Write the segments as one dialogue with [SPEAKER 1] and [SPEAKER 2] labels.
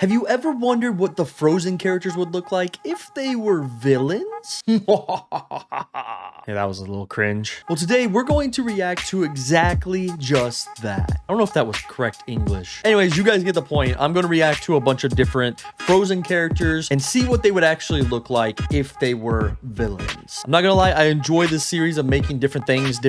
[SPEAKER 1] Have you ever wondered what the Frozen characters would look like if they were villains? Yeah, that was a little cringe. Well, today we're going to react to exactly just that. I don't know if that was correct English. Anyways, you guys get the point. I'm going to react to a bunch of different Frozen characters and see what they would actually look like if they were villains. I'm not going to lie, I enjoy this series of making different things.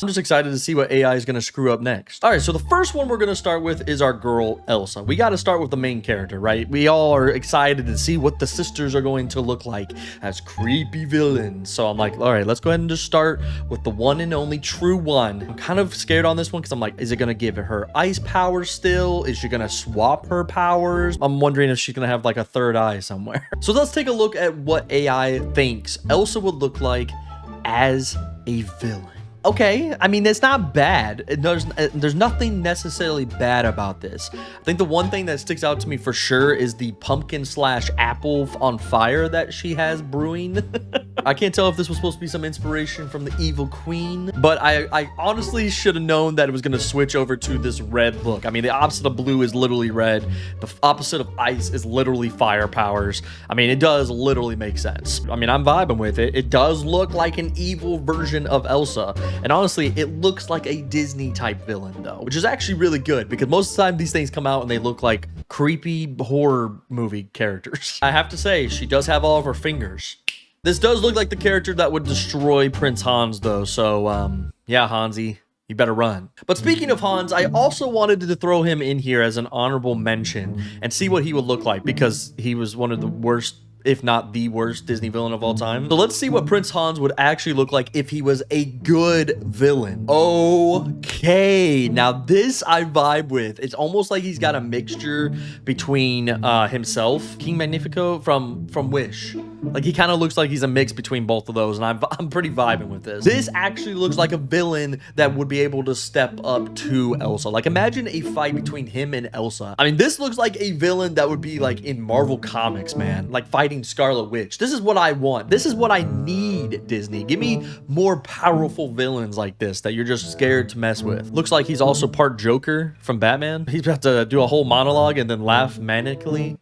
[SPEAKER 1] I'm just excited to see what AI is going to screw up next. All right, so the first one we're going to start with is our girl, Elsa. We got to start with the main character, right? We all are excited to see what the sisters are going to look like as creepy villains. So I'm like, all right, let's go ahead and just start with the one and only true one. I'm kind of scared on this one because I'm like, is it going to give her ice powers still? Is she going to swap her powers? I'm wondering if she's going to have like a third eye somewhere. So let's take a look at what AI thinks Elsa would look like as a villain. Okay, I mean, it's not bad. There's nothing necessarily bad about this. I think the one thing that sticks out to me for sure is the pumpkin slash apple on fire that she has brewing. I can't tell if this was supposed to be some inspiration from the evil queen, but I honestly should have known that it was going to switch over to this red look. I mean, the opposite of blue is literally red. The opposite of ice is literally fire powers. I mean, it does literally make sense. I mean, I'm vibing with it. It does look like an evil version of Elsa. And honestly, it looks like a Disney type villain though, which is actually really good because most of the time these things come out and they look like creepy horror movie characters. I have to say, she does have all of her fingers. This does look like the character that would destroy Prince Hans though. So yeah, Hansi, you better run. But speaking of Hans, I also wanted to throw him in here as an honorable mention and see what he would look like because he was one of the worst, if not the worst Disney villain of all time. So let's see what Prince Hans would actually look like if he was a good villain. Okay, now this I vibe with. It's almost like he's got a mixture between himself, King Magnifico from Wish. Like he kind of looks like he's a mix between both of those, and I'm pretty vibing with this. This actually looks like a villain that would be able to step up to Elsa. Like imagine a fight between him and Elsa. I mean, this looks like a villain that would be like in Marvel Comics, man. Like fighting Scarlet Witch. This is what I want. This is what I need, Disney. Give me more powerful villains like this that you're just scared to mess with. Looks like he's also part Joker from Batman. He's about to do a whole monologue and then laugh maniacally.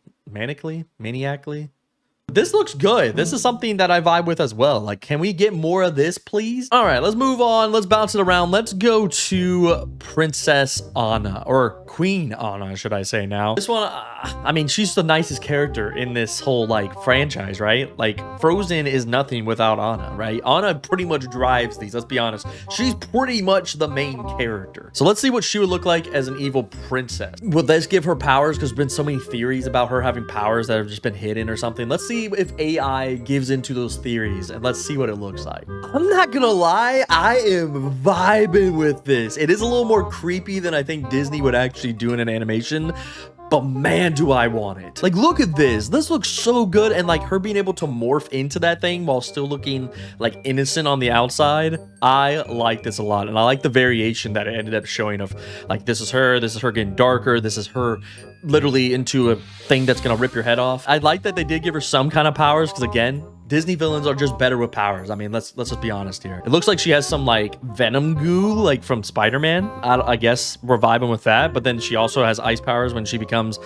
[SPEAKER 1] This looks good. This is something that I vibe with as well. Like, can we get more of this, please? All right, let's move on. Let's bounce it around. Let's go to Princess Anna, or Queen Anna, should I say now. This one, I mean, she's the nicest character in this whole, like, franchise, right? Like, Frozen is nothing without Anna, right? Anna pretty much drives these, let's be honest. She's pretty much the main character. So let's see what she would look like as an evil princess. Would this give her powers? Because there's been so many theories about her having powers that have just been hidden or something. Let's see if AI gives into those theories and let's see what it looks like. I'm not gonna lie, I am vibing with this. It is a little more creepy than I think Disney would actually do in an animation, but man, do I want it. Like, look at this. This looks so good, and like her being able to morph into that thing while still looking like innocent on the outside. I like this a lot, and I like the variation that it ended up showing of like this is her getting darker, this is her literally into a thing that's gonna rip your head off. I like that they did give her some kind of powers because again, Disney villains are just better with powers. I mean, let's just be honest here. It looks like she has some like venom goo like from Spider-Man. I guess we're vibing with that, but then she also has ice powers when she becomes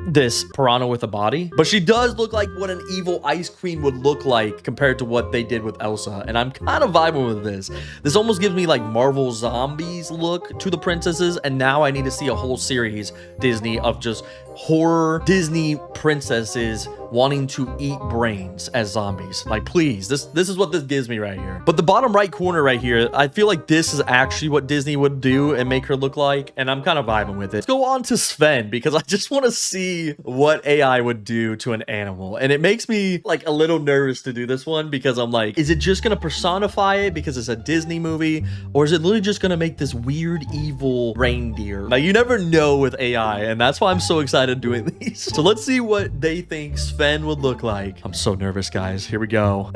[SPEAKER 1] this piranha with a body. But she does look like what an evil ice queen would look like compared to what they did with Elsa, and I'm kind of vibing with this. This almost gives me like Marvel Zombies look to the princesses, and now I need to see a whole series, Disney, of just horror Disney princesses wanting to eat brains as zombies. Like, please, this is what this gives me right here. But the bottom right corner right here, I feel like this is actually what Disney would do and make her look like, and I'm kind of vibing with it. Let's go on to Sven, because I just want to see what AI would do to an animal, and it makes me like a little nervous to do this one because I'm like, is it just gonna personify it because it's a Disney movie, or is it literally just gonna make this weird evil reindeer? Now, you never know with AI, and that's why I'm so excited doing these. So let's see what they think Sven would look like. I'm so nervous, guys. Here we go.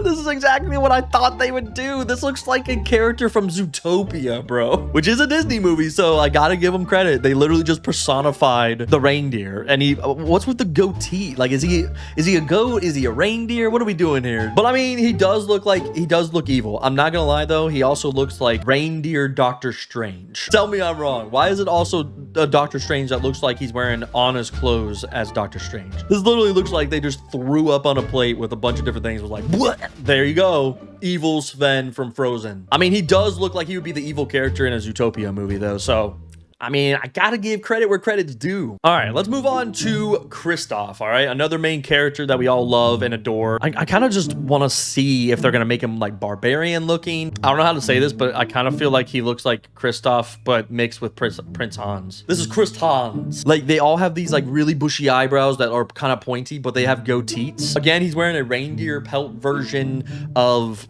[SPEAKER 1] This is exactly what I thought they would do. This looks like a character from Zootopia, bro, which is a Disney movie, so I gotta give them credit. They literally just personified the reindeer. And what's with the goatee? Like, is he a goat? Is he a reindeer? What are we doing here? But I mean, he does look evil. I'm not gonna lie though, he also looks like reindeer Doctor Strange. Tell me I'm wrong. Why is it also a Doctor Strange that looks like he's wearing Anna's clothes as Doctor Strange? This literally looks like they just threw up on a plate with a bunch of different things. It was like, what? There you go. Evil Sven from Frozen. I mean, he does look like he would be the evil character in a Zootopia movie though, so I mean, I gotta give credit where credit's due. All right, let's move on to Kristoff, all right? Another main character that we all love and adore. I kind of just want to see if they're gonna make him like barbarian looking. I don't know how to say this, but I kind of feel like he looks like Kristoff, but mixed with Prince Hans. This is Chris Hans. Like, they all have these like really bushy eyebrows that are kind of pointy, but they have goatees. Again, he's wearing a reindeer pelt version of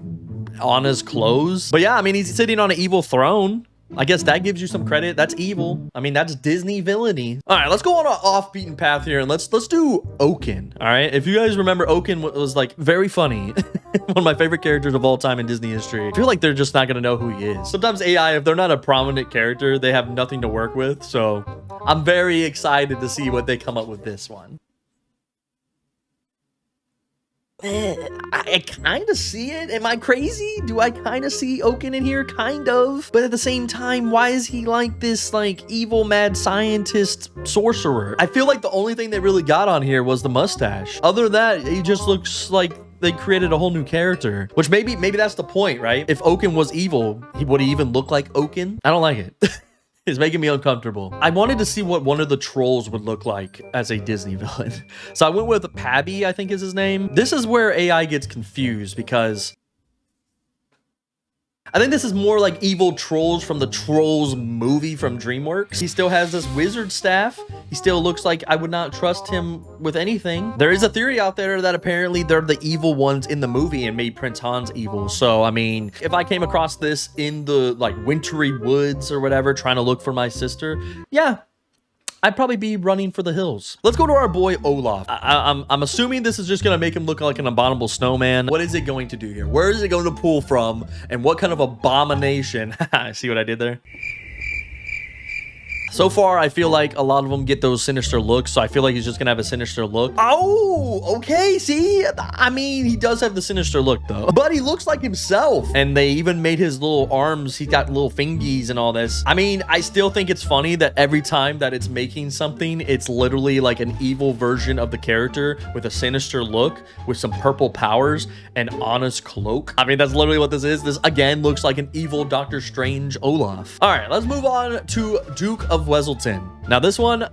[SPEAKER 1] Anna's clothes. But yeah, I mean, he's sitting on an evil throne. I guess that gives you some credit. That's evil. I mean, that's Disney villainy. All right, let's go on an off-beaten path here and let's do Oaken. All right, if you guys remember, Oaken was like very funny. One of my favorite characters of all time in Disney history. I feel like they're just not gonna know who he is. Sometimes AI, if they're not a prominent character, they have nothing to work with. So I'm very excited to see what they come up with this one. I kind of see it. Am I crazy? Do I kind of see Oaken in here? Kind of. But at the same time, why is he like this like evil mad scientist sorcerer? I feel like the only thing they really got on here was the mustache. Other than that, he just looks like they created a whole new character, which maybe that's the point, right? If Oaken was evil, would he even look like Oaken? I don't like it. It's making me uncomfortable. I wanted to see what one of the trolls would look like as a Disney villain. So I went with Pabby, I think is his name. This is where AI gets confused because I think this is more like evil trolls from the Trolls movie from DreamWorks. He still has this wizard staff. He still looks like I would not trust him with anything. There is a theory out there that apparently they're the evil ones in the movie and made Prince Hans evil. So, I mean, if I came across this in the like wintry woods or whatever, trying to look for my sister, yeah, I'd probably be running for the hills. Let's go to our boy Olaf. I'm assuming this is just gonna make him look like an abominable snowman. What is it going to do here? Where is it going to pull from? And what kind of abomination? See what I did there? So far, I feel like a lot of them get those sinister looks, so I feel like he's just gonna have a sinister look. Oh, okay, see? I mean, he does have the sinister look, though. But he looks like himself. And they even made his little arms, he got little fingies and all this. I mean, I still think it's funny that every time that it's making something, it's literally like an evil version of the character with a sinister look, with some purple powers and Anna's cloak. I mean, that's literally what this is. This, again, looks like an evil Doctor Strange Olaf. All right, let's move on to Duke of Weselton. Now this one,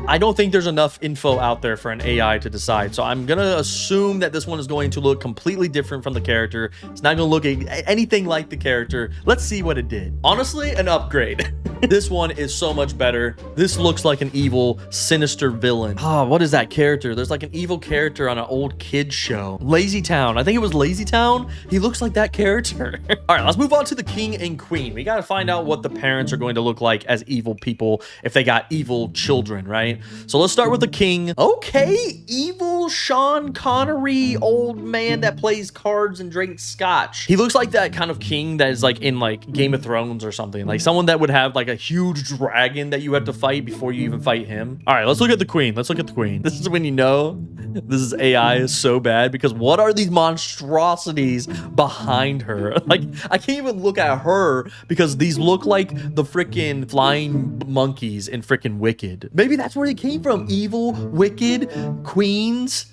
[SPEAKER 1] I don't think there's enough info out there for an AI to decide. So I'm gonna assume that this one is going to look completely different from the character. It's not gonna look anything like the character. Let's see what it did. Honestly, an upgrade. This one is so much better. This looks like an evil, sinister villain. Ah, what is that character? There's like an evil character on an old kid's show. Lazy Town. I think it was Lazy Town. He looks like that character. All right, let's move on to the king and queen. We got to find out what the parents are going to look like as evil people if they got evil children, right? So let's start with the king. Okay, evil Sean Connery, old man that plays cards and drinks scotch. He looks like that kind of king that is like in like Game of Thrones or something. Like someone that would have like a huge dragon that you have to fight before you even fight him. All right, let's look at the queen. Let's look at the queen. This is when you know this is AI is so bad because what are these monstrosities behind her? Like, I can't even look at her because these look like the freaking flying monkeys in freaking Wicked. Maybe that's where they came from. Evil, wicked, queens.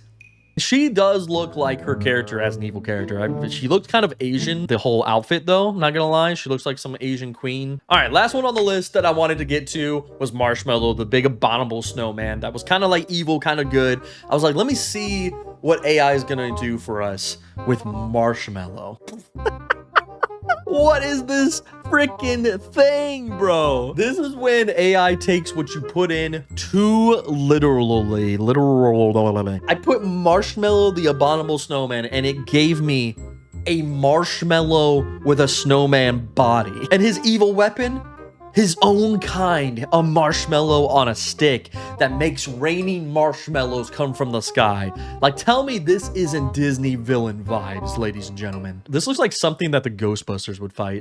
[SPEAKER 1] She does look like her character as an evil character. She looks kind of Asian, the whole outfit though, not gonna lie. She looks like some Asian queen. All right, last one on the list that I wanted to get to was Marshmallow, the big abominable snowman that was kind of like evil, kind of good. I was like, let me see what AI is gonna do for us with Marshmallow. What is this freaking thing, bro? This is when AI takes what you put in too literally. I put Marshmallow, the abominable snowman, and it gave me a marshmallow with a snowman body. And his evil weapon His own kind, a marshmallow on a stick that makes raining marshmallows come from the sky. Like, tell me this isn't Disney villain vibes, ladies and gentlemen. This looks like something that the Ghostbusters would fight.